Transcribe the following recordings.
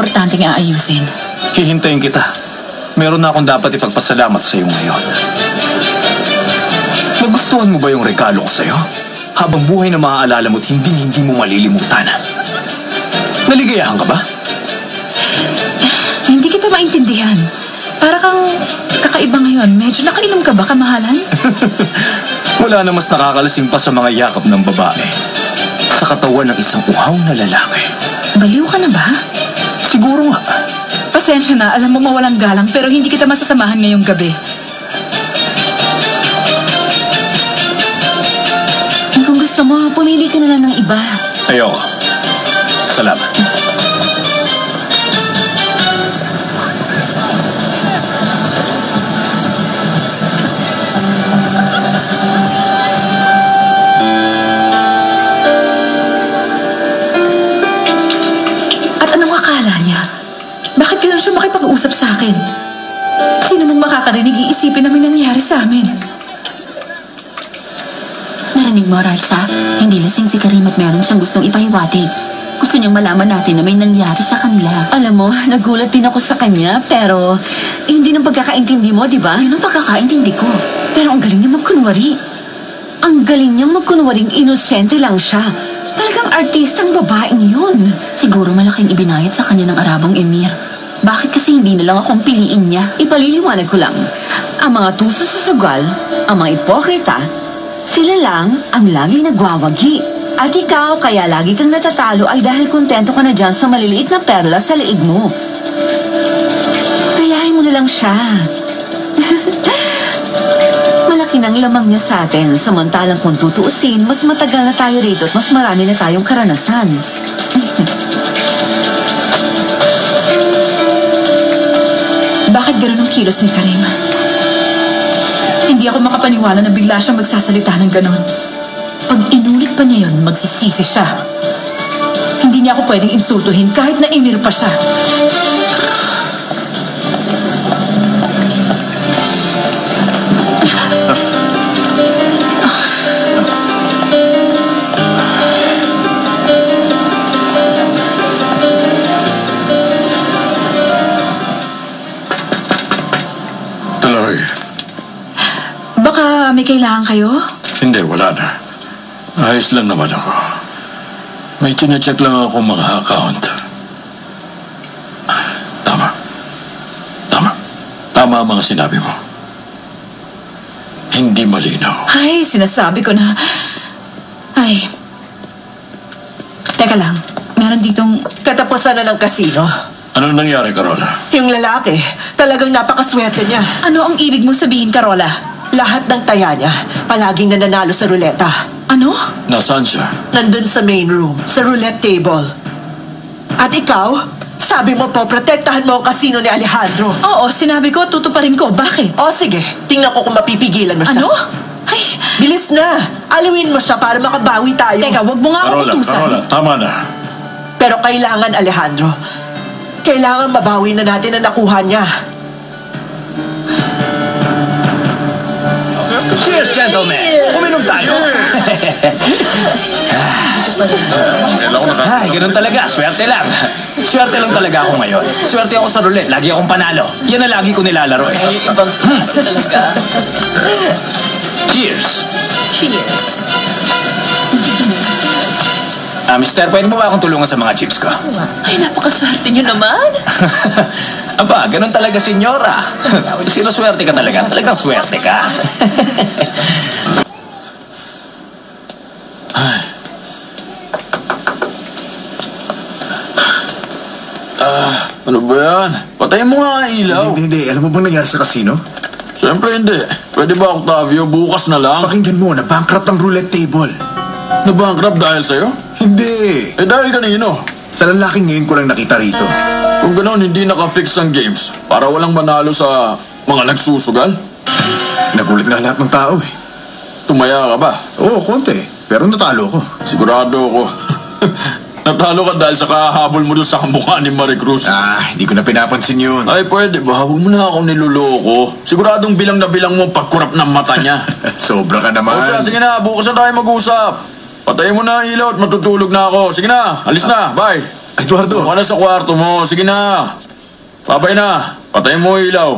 importanteng aayusin. Hihintayin kita. Meron na akong dapat ipagpasalamat sa iyo ngayon. Nagustuhan mo ba yung regalo ko sa iyo? Habang buhay na maaalala mo't hindi mo malilimutan. Naligayahan ka ba? Hindi kita maintindihan. Para kang kakaiba ngayon. Medyo nakainom ka ba, kamahalan? Wala na mas nakakalasing pa sa mga yakap ng babae sa katawan ng isang uhaw na lalaki. Baliw ka na ba? Siguro nga. Pasensya na, alam mo mawalang galang pero hindi kita masasamahan ngayong gabi. Kung gusto mo, pumili ka na lang ng iba. Ayoko. Salamat. Siya makipag-usap sa akin. Sino mong makakarinig, iisipin namin nangyari sa amin. Narinig mo, Raisa? Hindi lasing si Karim at meron siyang gustong ipahiwatig. Gusto niyang malaman natin na may nangyari sa kanila. Alam mo, nagulat din ako sa kanya, pero hindi ng pagkakaintindi mo, di ba? Yun ang pagkakaintindi ko. Pero ang galing niya magkunwari. Ang galing niyang magkunwaring inosente lang siya. Talagang artistang babaeng yun. Siguro malaking ibinayad sa kanya ng Arabong Emir. Bakit kasi hindi na lang akong piliin niya? Ipaliliwanag ko lang. Ang mga tuso sa sugal, ang mga ipokrita, sila lang ang laging nagwawagi. At ikaw, kaya lagi kang natatalo ay dahil kontento ka na dyan sa maliliit na perla sa liig mo. Kayahin mo na lang siya. Malaki nang lamang niya sa atin, samantalang kung tutuusin, mas matagal na tayo rito at mas marami na tayong karanasan. Bakit gano'n ang kilos ni Karim? Hindi ako makapaniwala na bigla siyang magsasalita ng gano'n. Pag inulit pa niya yun, magsisisi siya. Hindi niya ako pwedeng insultuhin kahit na Emir pa siya. Baka may kailangan kayo? Hindi, wala na. Ayos lang naman ako. May chinecheck lang ako mga account. Tama. Tama ang mga sinabi mo. Hindi malinaw. Ay, sinasabi ko na. Ay. Teka lang. Meron ditong katapusan na ng kasino. Ano nangyari, Carola? Yung lalaki, talagang napakaswerte niya. Ano ang ibig mo sabihin, Carola? Lahat ng taya niya, palaging nananalo sa ruleta. Ano? Nasaan siya? Nandun sa main room, sa roulette table. At ikaw, sabi mo po, protektahan mo ang kasino ni Alejandro. Oo, sinabi ko, tutuparin ko. Bakit? O sige, tingnan ko kung mapipigilan mo siya. Ano? Ay, bilis na! Alawin mo siya para makabawi tayo. Teka, wag mo nga ako utusan. Carola, tama na. Pero kailangan, Alejandro. Kailangan mabawi na natin ang nakuha niya. Cheers, gentlemen! Uminom tayo! Ay, ganun talaga. Swerte lang. Swerte lang talaga ako ngayon. Swerte ako sa roulette. Lagi akong panalo. Yan na lagi ko nilalaro eh. Cheers! Cheers. Mister, pwede mo ba akong tulungan sa mga chips ko? Ay, napakaswerte niyo naman. Aba, ganun talaga, senyora. Sinuswerte ka talaga. Talagang swerte ka. Ano ba yan? Patayin mo nga ang ilaw. Hindi. Alam mo bang nangyari sa casino? Siyempre hindi. Pwede ba, Octavio, bukas na lang? Pakinggan mo, na-bankrupt ang roulette table. Na-bankrupt dahil sa'yo? Hindi. Dahil kanino? Sa lalaki ngayon ko lang nakita rito. Kung gano'n, hindi naka-fix ang games para walang manalo sa mga nagsusugal? Nagulat nga lahat ng tao eh. Tumaya ka ba? Oo, konti. Pero natalo ko. Sigurado ako. Natalo ka dahil sa kahabol mo doon sa kamukha ni Marie Cruz. Hindi ko na pinapansin yun. Ay, pwede ba? Huwag mo na akong niloloko. Siguradong bilang na bilang mo pagkurap ng mata niya. Sobra ka naman. O siya, sige na. Bukas na tayo mag-usap. Patayin mo na ang ilaw at matutulog na ako. Sige na, alis na. Bye. Eduardo. Doon ka na sa kwarto mo. Sige na. Babay na. Patayin mo yung ilaw.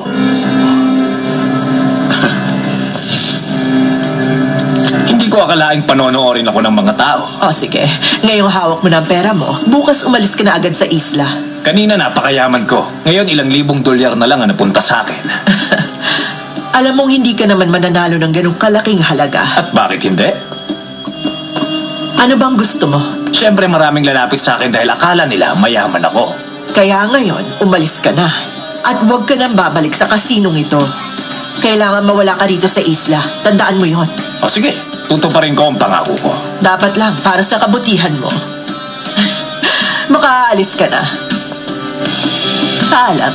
Hindi ko akalaing panonoorin ako ng mga tao. O sige, ngayong hawak mo na ang pera mo, bukas umalis ka na agad sa isla. Kanina napakayaman ko. Ngayon ilang libong dolyar na lang ang napunta sa akin. Alam mong hindi ka naman mananalo ng ganong kalaking halaga. At bakit hindi? Ano bang gusto mo? Siyempre maraming lalapit sa akin dahil akala nila mayaman ako. Kaya ngayon, umalis ka na. At huwag ka nang babalik sa kasinong ito. Kailangan mawala ka rito sa isla. Tandaan mo yon. O sige, tutuparin ko ang pangako ko. Dapat lang, para sa kabutihan mo. Makaalis ka na. Paalam.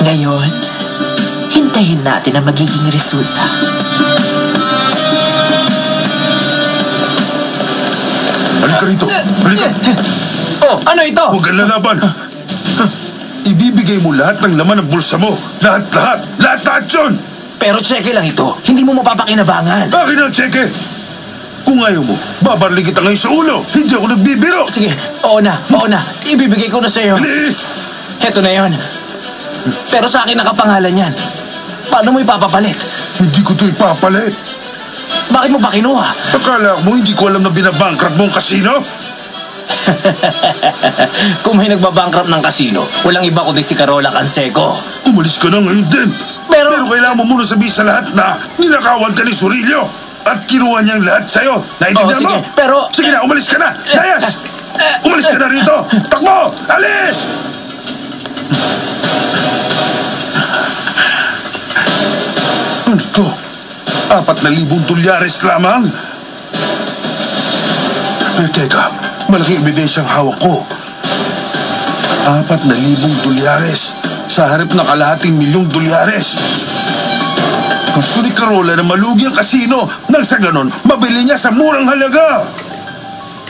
Ngayon, hintayin natin ang magiging resulta. Halika rito. Halika. Oh, ano ito? Huwag kang lalaban. Ibibigay mo lahat ng laman ng bulsa mo. Lahat yun. Pero tseke lang ito. Hindi mo mapapakinabangan. Akin ang tseke. Kung ayaw mo, babarli kita ngayon sa ulo. Hindi ako nagbibiro. Sige, oo na. Ibibigay ko na sa'yo. Please. Heto na yon. Pero sa akin nakapangalan yan. Paano mo ipapapalit? Hindi ko ito ipapalit. Bakit mo ba kinuha? Akala mo hindi ko alam na binabankrupt mo ang kasino? Kung may nagbabankrupt ng kasino, walang iba kundi si Carola Canseco. Umalis ka na ngayon din. Pero kailangan mo muna sabihin sa lahat na ninakawan ka ni Surillo at kinuha niyang lahat sa'yo. Naintindihan sige, mo? pero... Sige na, umalis ka na. Layas! Umalis ka na rito. Takbo! Alis! Ano to? 4,000 dolyares lamang? Teka, malaking ebidensyang hawak ko. 4,000 dolyares sa harap ng kalahating milyong dolyares. Gusto ni Carola na malugi ang kasino nang sa ganon, mabili niya sa murang halaga.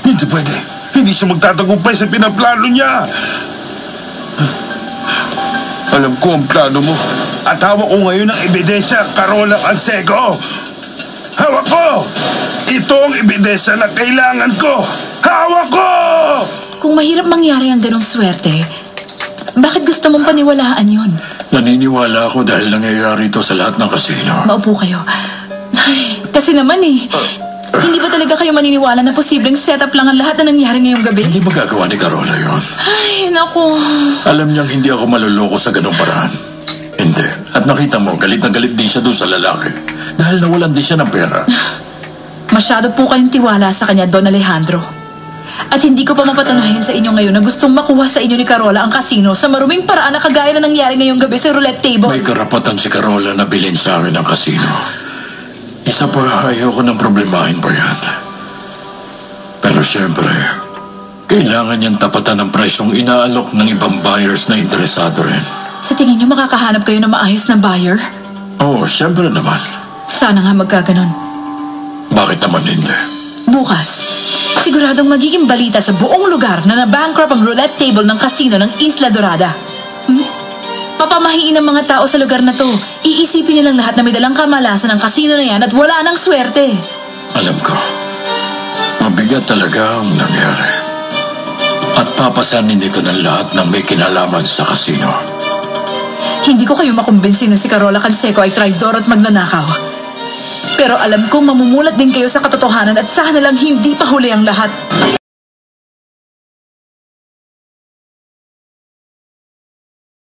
Hindi pwede. Hindi siya magtatagumpay sa pinaplano niya. Alam ko ang plano mo. At hawak ko ngayon ang ebidensya, Carola Canseco. Hawak ko! Ito ang ebidensya na kailangan ko. Hawak ko! Kung mahirap mangyari ang ganong swerte, bakit gusto mong paniwalaan yon? Naniniwala ako dahil nangyayari ito sa lahat ng kasino. Maupo kayo. Ay, kasi naman hindi ba talaga kayo maniniwala na posibleng setup lang ang lahat na nangyari ngayong gabi? Hindi magagawa ni Carola yon. Ay, naku. Alam niyang hindi ako maluloko sa ganong paraan. Hindi. At nakita mo, galit na galit din siya doon sa lalaki. Dahil nawalan din siya ng pera. Masyado po kayong tiwala sa kanya, Don Alejandro. At hindi ko pa mapatunayan sa inyo ngayon na gustong makuha sa inyo ni Carola ang kasino sa maruming paraan na kagaya na nangyari ngayong gabi sa roulette table. May karapatan si Carola na bilhin sa akin ang kasino. Isa pa, ayoko ng problemahin pa yan. Pero siyempre, kailangan niyang tapatan ng presyong inaalok ng ibang buyers na interesado rin. Sa tingin niyo makakahanap kayo ng maayos na buyer? Oo, siyempre naman. Sana nga magkaganon. Bakit naman hindi? Bukas, siguradong magiging balita sa buong lugar na na-bankrupt ang roulette table ng kasino ng Isla Dorada. Papamahiin ng mga tao sa lugar na to. Iisipin nilang lahat na may dalang kamalasan ng kasino na yan at wala nang swerte. Alam ko, mabigat talaga ang nangyari. At papasanin nito ng lahat ng may kinalaman sa kasino. Hindi ko kayo makumbinsin na si Carola Canseco ay traidor at magnanakaw. Pero alam kong mamumulat din kayo sa katotohanan at sana lang hindi pa huli ang lahat.